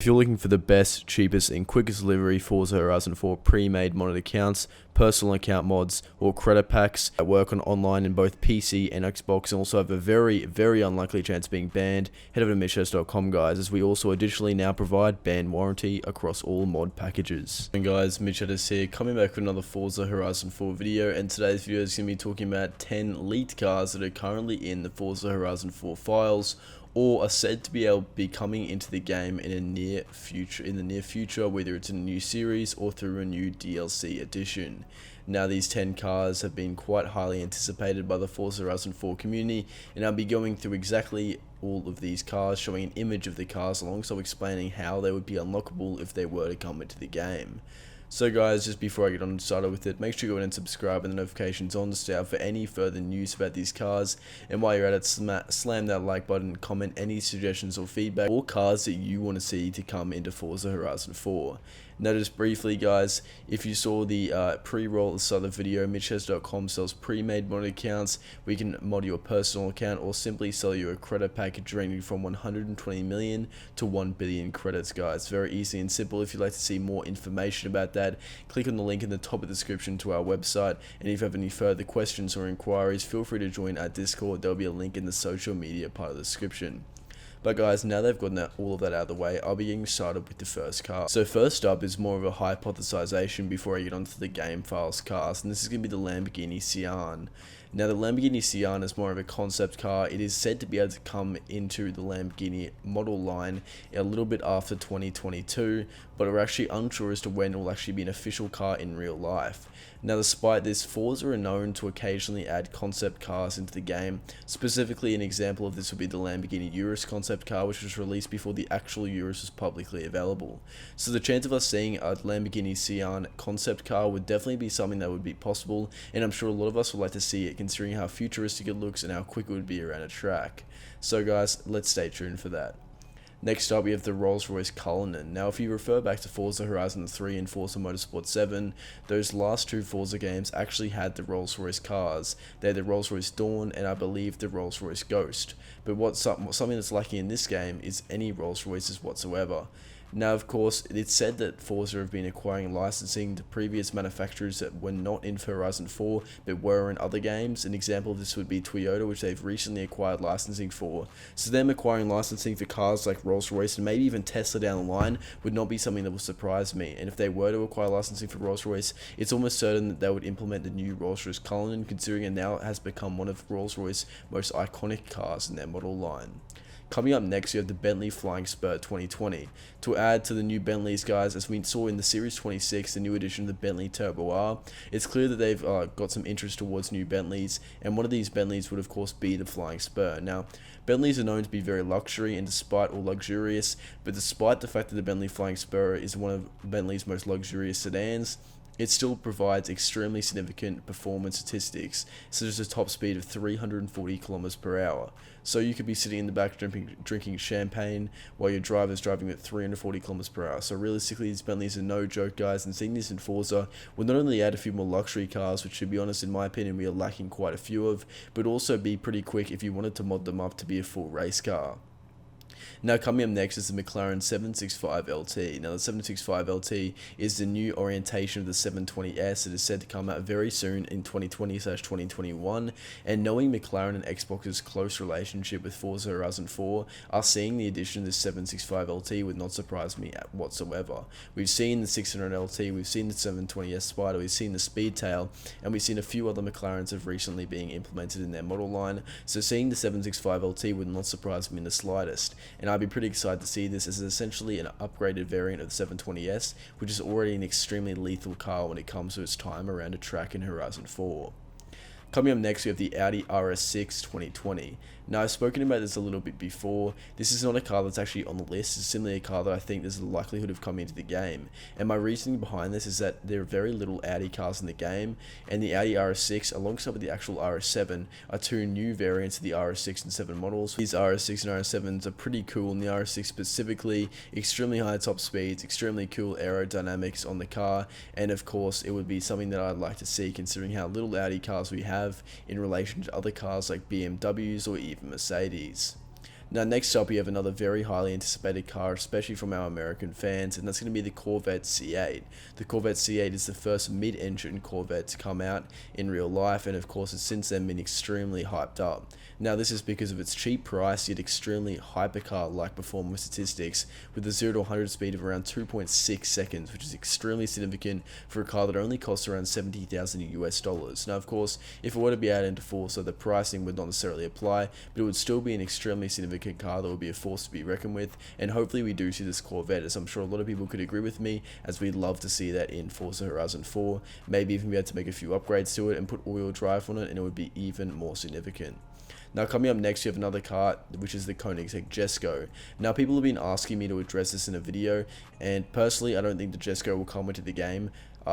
you're looking for the best, cheapest and quickest delivery Forza Horizon 4 pre-made modded accounts, personal account mods or credit packs that work on online in both PC and Xbox and also have a very unlikely chance of being banned, head over to MitchCactus.com guys, as we also additionally now provide ban warranty across all mod packages. And guys, MitchCactus here, coming back with another Forza Horizon 4 video, and today's video is going to be talking about 10 leaked cars that are currently in the Forza Horizon 4 files, or are said to be coming into the game in the near future, whether it's in a new series or through a new DLC edition. Now, these 10 cars have been quite highly anticipated by the Forza Horizon 4 community, and I'll be going through exactly all of these cars, showing an image of the cars alongside explaining how they would be unlockable if they were to come into the game. So guys, just before I get on started with it, make sure you go ahead and subscribe and the notifications on to stay up for any further news about these cars. And while you're at it, slam that like button, comment any suggestions or feedback or cars that you want to see to come into Forza Horizon 4. Now, just briefly guys, if you saw the pre-roll at the start of the video, MitchCactus.com sells pre-made mod accounts. We can mod your personal account or simply sell you a credit package ranging from 120 million to 1 billion credits guys. Very easy and simple. If you'd like to see more information about that, click on the link in the top of the description to our website, and if you have any further questions or inquiries, feel free to join our Discord. There'll be a link in the social media part of the description. But guys, now they've gotten all of that out of the way, I'll be getting started with the first car. So first up is more of a hypothesization before I get onto the game files cars, and this is going to be the Lamborghini Sian. Now, the Lamborghini Sian is more of a concept car. It is said to be able to come into the Lamborghini model line a little bit after 2022, but we're actually unsure as to when it will actually be an official car in real life. Now, despite this, Forza are known to occasionally add concept cars into the game. Specifically, an example of this would be the Lamborghini Urus concept car, which was released before the actual Urus was publicly available. So the chance of us seeing a Lamborghini Sian concept car would definitely be something that would be possible, and I'm sure a lot of us would like to see it, considering how futuristic it looks and how quick it would be around a track. So guys, let's stay tuned for that. Next up, we have the Rolls-Royce Cullinan. Now, if you refer back to Forza Horizon 3 and Forza Motorsport 7, those last two Forza games actually had the Rolls-Royce cars. They had the Rolls-Royce Dawn and I believe the Rolls-Royce Ghost. But something that's lacking in this game is any Rolls-Royces whatsoever. Now, of course, it's said that Forza have been acquiring licensing to previous manufacturers that were not in Horizon 4, but were in other games. An example of this would be Toyota, which they've recently acquired licensing for. So them acquiring licensing for cars like Rolls-Royce and maybe even Tesla down the line would not be something that would surprise me. And if they were to acquire licensing for Rolls-Royce, it's almost certain that they would implement the new Rolls-Royce Cullinan, considering it now has become one of Rolls-Royce's most iconic cars in their model line. Coming up next, we have the Bentley Flying Spur 2020. To add to the new Bentleys, guys, as we saw in the Series 26, the new edition of the Bentley Turbo R, it's clear that they've got some interest towards new Bentleys, and one of these Bentleys would of course be the Flying Spur. Now, Bentleys are known to be very luxury and luxurious, but despite the fact that the Bentley Flying Spur is one of Bentley's most luxurious sedans, it still provides extremely significant performance statistics, such as a top speed of 340 km per hour. So you could be sitting in the back drinking champagne while your driver's driving at 340 km per hour. So realistically, these Bentleys are no joke, guys, and seeing this in Forza would not only add a few more luxury cars, which, to be honest, in my opinion, we are lacking quite a few of, but also be pretty quick if you wanted to mod them up to be a full race car. Now, coming up next is the McLaren 765LT. Now, the 765LT is the new orientation of the 720S. It is said to come out very soon in 2020/2021. And knowing McLaren and Xbox's close relationship with Forza Horizon 4, us seeing the addition of the 765LT would not surprise me whatsoever. We've seen the 600LT, we've seen the 720S Spider, we've seen the Speedtail, and we've seen a few other McLarens have recently being implemented in their model line. So seeing the 765LT would not surprise me in the slightest. And I'd be pretty excited to see this as essentially an upgraded variant of the 720S, which is already an extremely lethal car when it comes to its time around a track in Horizon 4. Coming up next, we have the Audi RS6 2020. Now, I've spoken about this a little bit before. This is not a car that's actually on the list. It's simply a car that I think there's a likelihood of coming into the game. And my reasoning behind this is that there are very little Audi cars in the game, and the Audi RS6, alongside with the actual RS7, are two new variants of the RS6 and 7 models. These RS6 and RS7s are pretty cool, and the RS6 specifically, extremely high top speeds, extremely cool aerodynamics on the car, and of course, it would be something that I'd like to see, considering how little Audi cars we have in relation to other cars like BMWs or even Mercedes. Now next up we have another very highly anticipated car, especially from our American fans, and that's going to be the Corvette C8. The Corvette C8 is the first mid-engine Corvette to come out in real life, and of course it's since then been extremely hyped up. Now this is because of its cheap price yet extremely hypercar-like performance statistics, with a 0 to 100 speed of around 2.6 seconds, which is extremely significant for a car that only costs around $70,000 US. Now of course, if it were to be added into Forza, the pricing would not necessarily apply, but it would still be an extremely significant car that would be a force to be reckoned with, and hopefully we do see this Corvette, as I'm sure a lot of people could agree with me, as we'd love to see that in Forza Horizon 4, maybe even be able to make a few upgrades to it and put all-wheel drive on it, and it would be even more significant. Now coming up next, you have another car, which is the Koenigsegg Jesko. Now people have been asking me to address this in a video, and personally I don't think the Jesko will come into the game.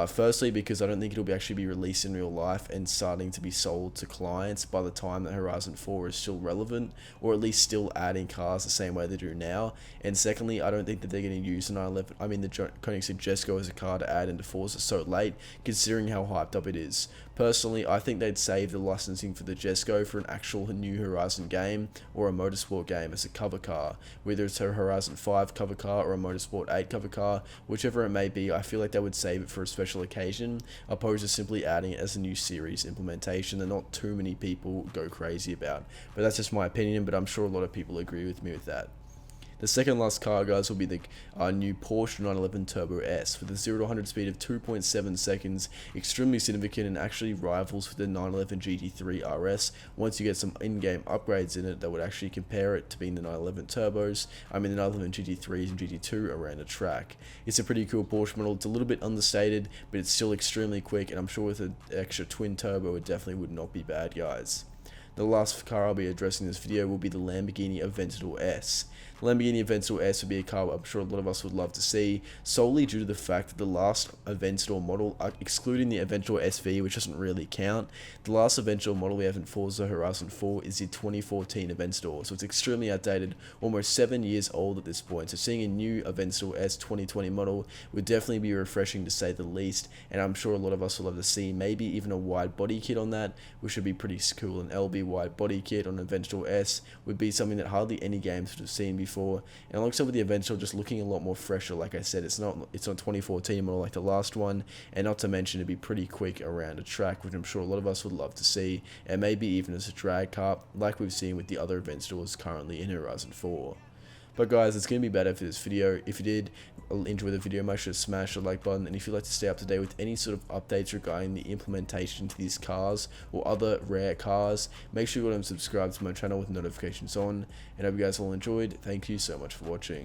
Firstly, because I don't think it'll actually be released in real life and starting to be sold to clients by the time that Horizon 4 is still relevant, or at least still adding cars the same way they do now. And secondly, I don't think that they're going to use the Koenigsegg Jesko as a car to add into Forza so late, considering how hyped up it is. Personally, I think they'd save the licensing for the Jesko for an actual new Horizon game or a motorsport game as a cover car, whether it's a Horizon 5 cover car or a Motorsport 8 cover car, whichever it may be. I feel like they would save it for a special occasion, opposed to simply adding it as a new series implementation that not too many people go crazy about. But that's just my opinion, but I'm sure a lot of people agree with me with that. The second last car, guys, will be the new Porsche 911 Turbo S with a 0 to 100 speed of 2.7 seconds, extremely significant and actually rivals with the 911 GT3 RS once you get some in-game upgrades in it that would actually compare it to being the 911 Turbos, the 911 GT3s and GT2 around the track. It's a pretty cool Porsche model. It's a little bit understated, but it's still extremely quick, and I'm sure with an extra twin turbo it definitely would not be bad, guys. The last car I'll be addressing in this video will be the Lamborghini Aventador S. The Lamborghini Aventador S would be a car I'm sure a lot of us would love to see, solely due to the fact that the last Aventador model, excluding the Aventador SV, which doesn't really count, the last Aventador model we have in Forza Horizon 4 is the 2014 Aventador, so it's extremely outdated, almost 7 years old at this point. So seeing a new Aventador S 2020 model would definitely be refreshing to say the least, and I'm sure a lot of us will love to see maybe even a wide body kit on that, which would be pretty cool. An LB wide body kit on Aventador S would be something that hardly any games would have seen before, and alongside with the Aventador just looking a lot more fresher. Like I said, it's on 2014 model like the last one, and not to mention it'd be pretty quick around a track, which I'm sure a lot of us would love to see, and maybe even as a drag car like we've seen with the other Aventadors currently in Horizon 4. But guys, it's going to be better for this video. If you did enjoy the video, make sure to smash the like button, and if you'd like to stay up to date with any sort of updates regarding the implementation to these cars or other rare cars, make sure you go and subscribe to my channel with notifications on, and I hope you guys all enjoyed. Thank you so much for watching.